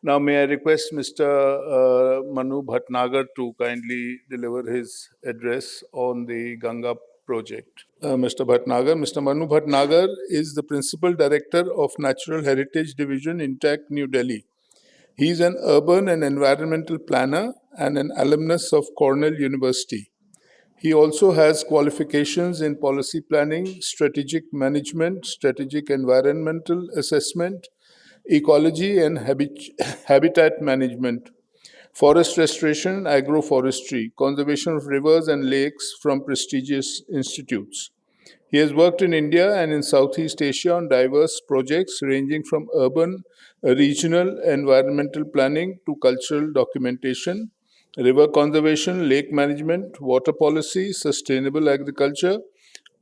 Now, may I request Mr. Manu Bhatnagar to kindly deliver his address on the Ganga project. Mr. Manu Bhatnagar is the Principal Director of Natural Heritage Division, INTACH, New Delhi. He is an urban and environmental planner and an alumnus of Cornell University. He also has qualifications in policy planning, strategic management, strategic environmental assessment, ecology and habitat management, forest restoration, agroforestry, conservation of rivers and lakes from prestigious institutes. He has worked in India and in Southeast Asia on diverse projects ranging from urban, regional environmental planning to cultural documentation, river conservation, lake management, water policy, sustainable agriculture,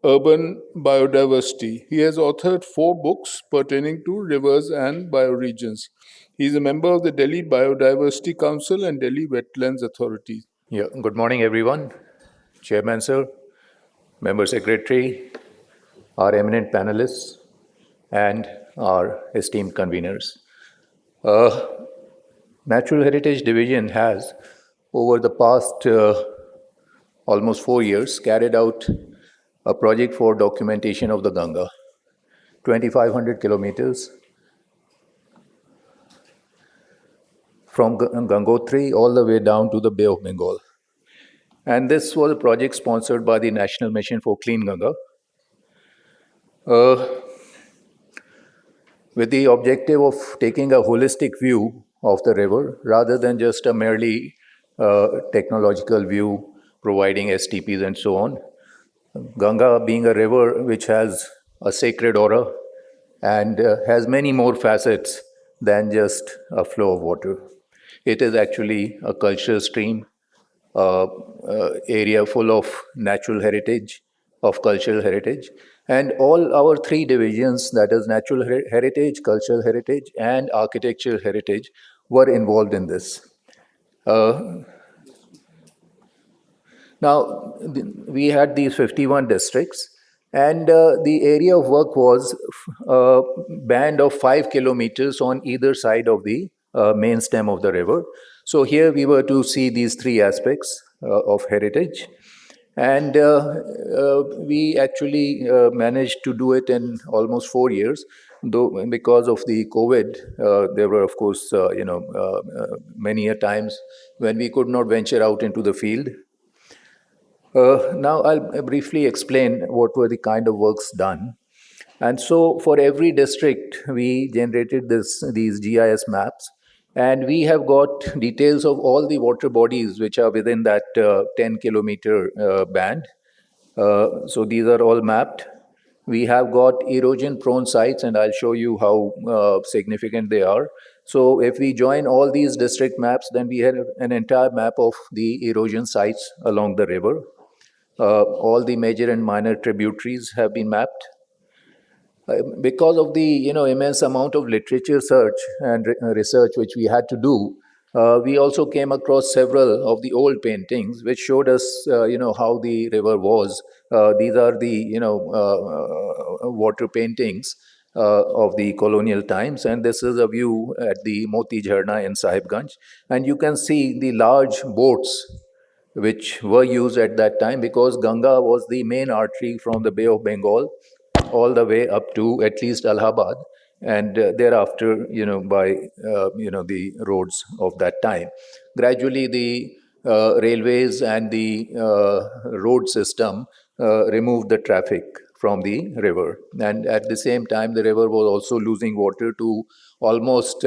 urban biodiversity. He has authored 4 books pertaining to rivers and bioregions. He is a member of the Delhi Biodiversity Council and Delhi Wetlands Authority. Yeah, good morning, everyone. Chairman, sir, Member Secretary, our eminent panelists, and our esteemed conveners. Natural Heritage Division has, over the past almost 4 years, carried out a project for documentation of the Ganga, 2,500 kilometers from Gangotri all the way down to the Bay of Bengal. And this was a project sponsored by the National Mission for Clean Ganga, with the objective of taking a holistic view of the river rather than just a merely technological view providing STPs and so on. Ganga being a river which has a sacred aura and has many more facets than just a flow of water. It is actually a cultural stream, area full of natural heritage, of cultural heritage. And all our 3 divisions, that is natural heritage, cultural heritage, and architectural heritage, were involved in this. Now, we had these 51 districts, and the area of work was a band of 5 kilometers on either side of the main stem of the river. So here we were to see these 3 aspects of heritage. And we actually managed to do it in almost 4 years, though because of the COVID, there were, of course, many a times when we could not venture out into the field. Now I'll briefly explain what were the kind of works done. And so for every district, we generated these GIS maps, and we have got details of all the water bodies which are within that 10-kilometer band. So these are all mapped. We have got erosion-prone sites, and I'll show you how significant they are. So if we join all these district maps, then we have an entire map of the erosion sites along the river. All the major and minor tributaries have been mapped. Because of the immense amount of literature search and research which we had to do, we also came across several of the old paintings which showed us how the river was. These are the water paintings of the colonial times, and this is a view at the Moti Jharna in Sahibganj, and you can see the large boats which were used at that time, because Ganga was the main artery from the Bay of Bengal all the way up to at least Allahabad, and thereafter, by the roads of that time. Gradually, the railways and the road system removed the traffic from the river, and at the same time, the river was also losing water to almost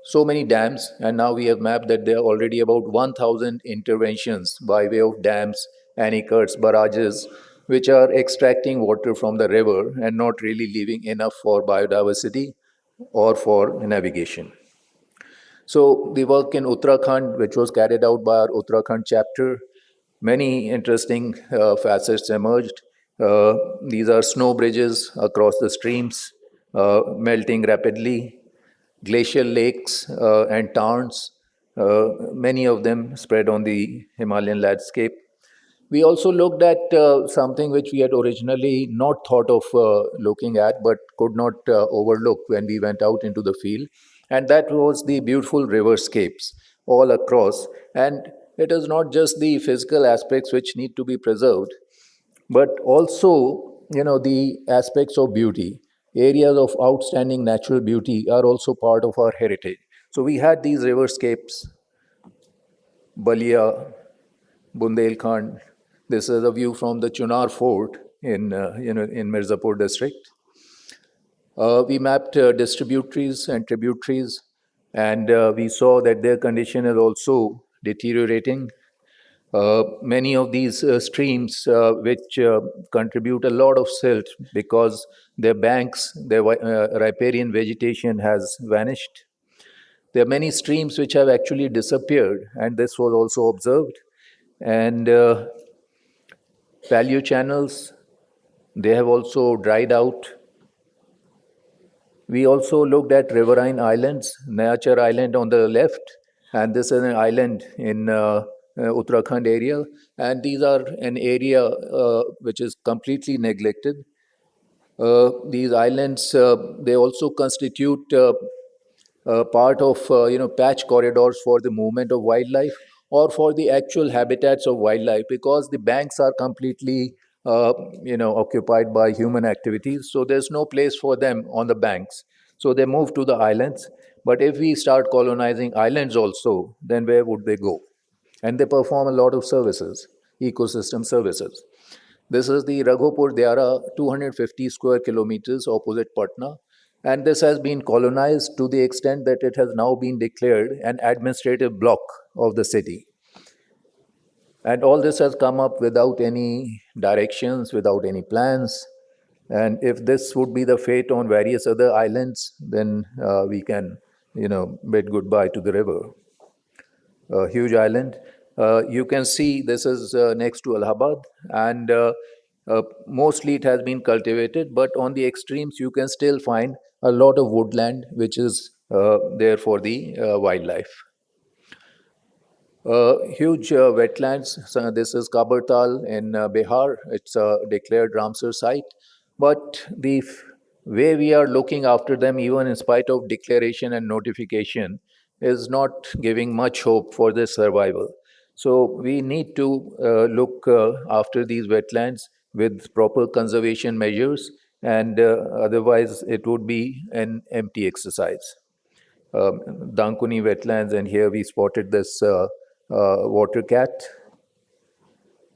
so many dams, and now we have mapped that there are already about 1,000 interventions by way of dams, anicuts, barrages, which are extracting water from the river and not really leaving enough for biodiversity or for navigation. So the work in Uttarakhand, which was carried out by our Uttarakhand chapter, many interesting facets emerged. These are snow bridges across the streams, melting rapidly, glacial lakes and tarns, many of them spread on the Himalayan landscape. We also looked at something which we had originally not thought of looking at, but could not overlook when we went out into the field, And that was the beautiful riverscapes all across. And it is not just the physical aspects which need to be preserved, but also, the aspects of beauty. Areas of outstanding natural beauty are also part of our heritage. So we had these riverscapes, Balia, Bundelkhand. This is a view from the Chunar Fort in Mirzapur district. We mapped distributaries and tributaries, and we saw that their condition is also deteriorating. Many of these streams, which contribute a lot of silt because their banks, their riparian vegetation has vanished. There are many streams which have actually disappeared, and this was also observed. And paleo channels, they have also dried out. We also looked at riverine islands, Nayachar Island on the left, and this is an island in Uttarakhand area. And these are an area which is completely neglected. These islands, they also constitute part of patch corridors for the movement of wildlife or for the actual habitats of wildlife, because the banks are completely occupied by human activities, so there's no place for them on the banks, so they move to the islands. But if we start colonizing islands also, then where would they go? And they perform a lot of services, ecosystem services. This is the Raghopur Dyara, 250 square kilometers opposite Patna. And this has been colonized to the extent that it has now been declared an administrative block of the city. And all this has come up without any directions, without any plans. And if this would be the fate on various other islands, then we can, bid goodbye to the river. A huge island. You can see this is next to Allahabad, and mostly it has been cultivated, but on the extremes, you can still find a lot of woodland which is there for the wildlife. Huge wetlands. So this is Kabartal in Bihar. It's a declared Ramsar site. But the way we are looking after them, even in spite of declaration and notification, is not giving much hope for their survival. So we need to look after these wetlands with proper conservation measures, and otherwise it would be an empty exercise. Dankuni wetlands, and here we spotted this water cat,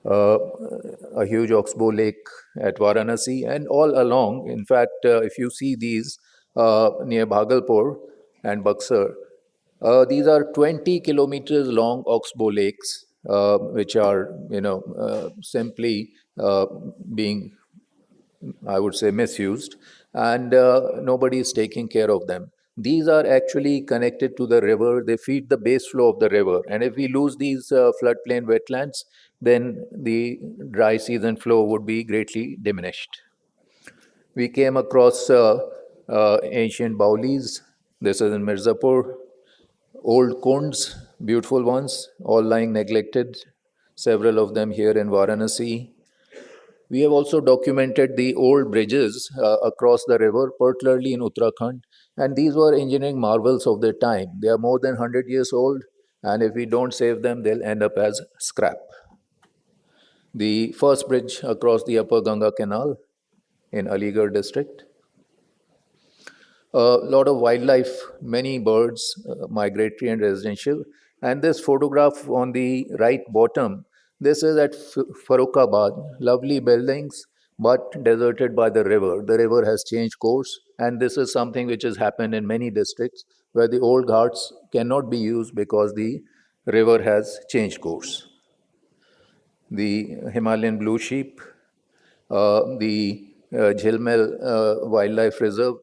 uh, a huge oxbow lake at Varanasi, and all along. In fact, if you see these near Bhagalpur and Buxar, these are 20 kilometers long oxbow lakes, which are, simply being, I would say, misused, and nobody is taking care of them. These are actually connected to the river. They feed the base flow of the river. And if we lose these floodplain wetlands, then the dry season flow would be greatly diminished. We came across ancient Baulis. This is in Mirzapur. Old kunds, beautiful ones, all lying neglected. Several of them here in Varanasi. We have also documented the old bridges across the river, particularly in Uttarakhand, and these were engineering marvels of their time. They are more than 100 years old, and if we don't save them, they'll end up as scrap. The first bridge across the upper Ganga Canal in Aligarh district. A lot of wildlife, many birds, migratory and residential. And this photograph on the right bottom, this is at Farokhabad, lovely buildings, but deserted by the river. The river has changed course, and this is something which has happened in many districts where the old ghats cannot be used because the river has changed course. The Himalayan blue sheep, the Jhilmel Wildlife Reserve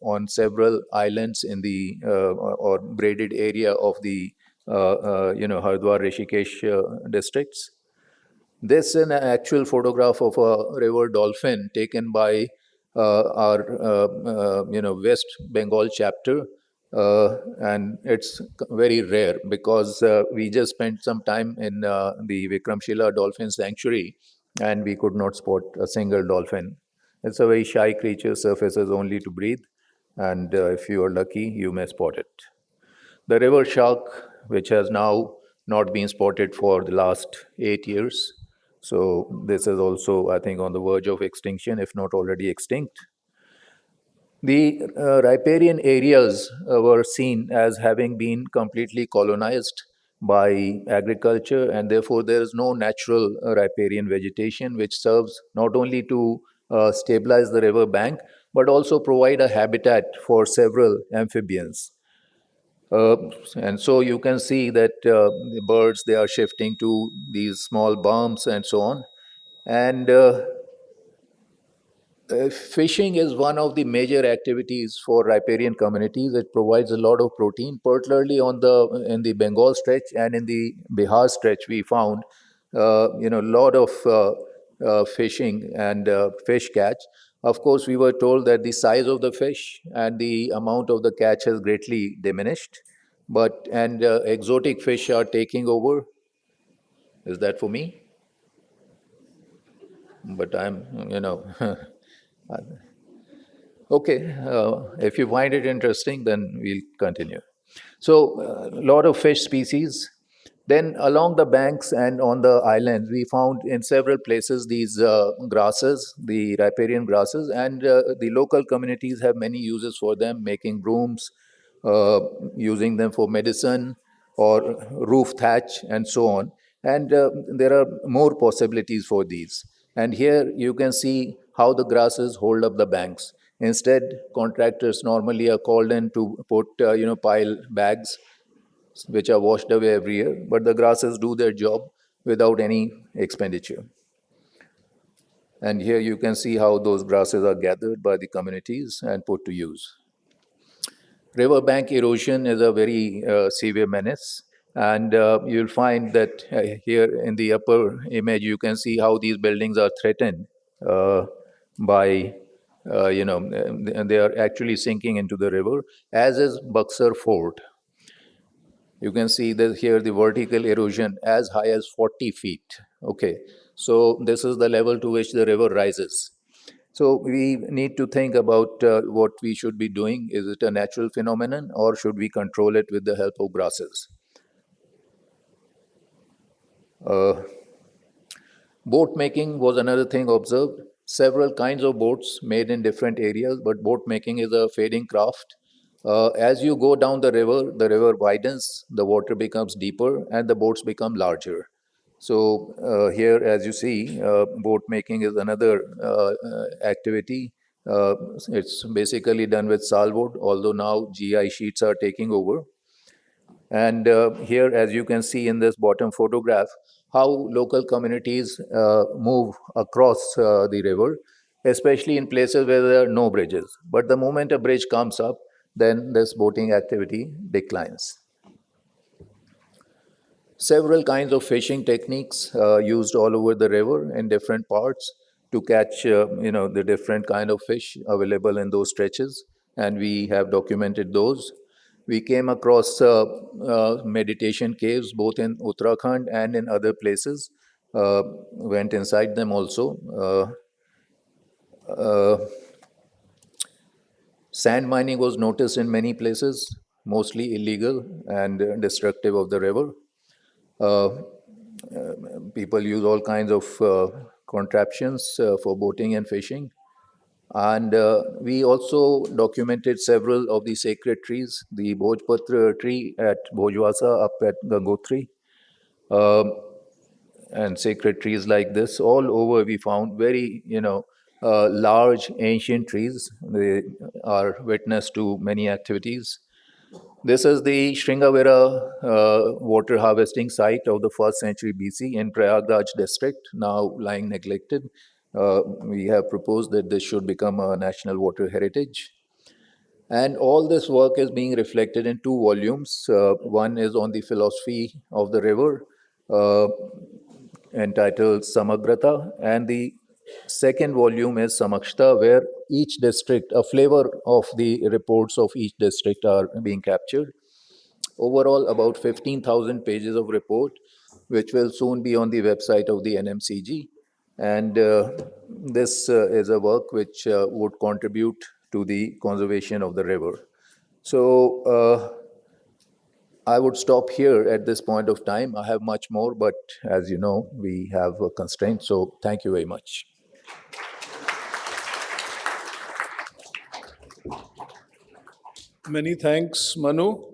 on several islands in the or braided area of the Hardwar Rishikesh districts. This is an actual photograph of a river dolphin taken by our West Bengal chapter, and it's very rare because we just spent some time in the Vikramshila Dolphin Sanctuary, and we could not spot a single dolphin. It's a very shy creature, surfaces only to breathe, and if you are lucky, you may spot it. The river shark, which has now not been spotted for the last 8 years, so this is also, I think, on the verge of extinction, if not already extinct. The riparian areas were seen as having been completely colonized by agriculture, and therefore there is no natural riparian vegetation which serves not only to stabilize the river bank but also provide a habitat for several amphibians. Uh, and so you can see that the birds, they are shifting to these small bumps and so on. And fishing is one of the major activities for riparian communities. It provides a lot of protein, particularly on the in the Bengal stretch and in the Bihar stretch. We found, a lot of fishing and fish catch. Of course, we were told that the size of the fish and the amount of the catch has greatly diminished, but and exotic fish are taking over. Is that for me? But I'm, Okay, if you find it interesting, then we'll continue. So, a lot of fish species. Then, along the banks and on the islands, we found in several places these grasses, the riparian grasses, and the local communities have many uses for them, making brooms, uh, using them for medicine or roof thatch, and so on. And there are more possibilities for these. And here you can see how the grasses hold up the banks. Instead, contractors normally are called in to put, pile bags which are washed away every year, but the grasses do their job without any expenditure. And here you can see how those grasses are gathered by the communities and put to use. Riverbank erosion is a very severe menace, and you'll find that here in the upper image, you can see how these buildings are threatened by, and they are actually sinking into the river, as is Buxar Fort. You can see that here the vertical erosion as high as 40 feet. Okay, so this is the level to which the river rises. So we need to think about what we should be doing. Is it a natural phenomenon or should we control it with the help of grasses? Uh, Boat making was another thing observed. Several kinds of boats made in different areas, but boat making is a fading craft. As you go down the river widens, the water becomes deeper, and the boats become larger. So, here, as you see, boat making is another activity. It's basically done with saltwood, although now GI sheets are taking over. And here, as you can see in this bottom photograph, how local communities move across the river, especially in places where there are no bridges. But the moment a bridge comes up, then this boating activity declines. Several kinds of fishing techniques used all over the river in different parts to catch, the different kind of fish available in those stretches, and we have documented those. We came across meditation caves both in Uttarakhand and in other places. Went inside them also. Sand mining was noticed in many places, mostly illegal and destructive of the river. Uh, People use all kinds of contraptions for boating and fishing. And we also documented several of the sacred trees, the Bhojpatra tree at Bhojwasa up at Gangotri, um, and sacred trees like this. All over we found very, large ancient trees. They are witness to many activities. This is the Sringavira water harvesting site of the 1st century BC in Prayagraj district, now lying neglected. We have proposed that this should become a national water heritage. And all this work is being reflected in two volumes. One is on the philosophy of the river, uh, entitled Samagrata, and the second volume is Samakshta, where each district, a flavor of the reports of each district are being captured. Overall, about 15,000 pages of report, which will soon be on the website of the NMCG. And this is a work which would contribute to the conservation of the river. So I would stop here at this point of time. I have much more, but as you know, we have a constraint. So thank you very much. Many thanks, Manu.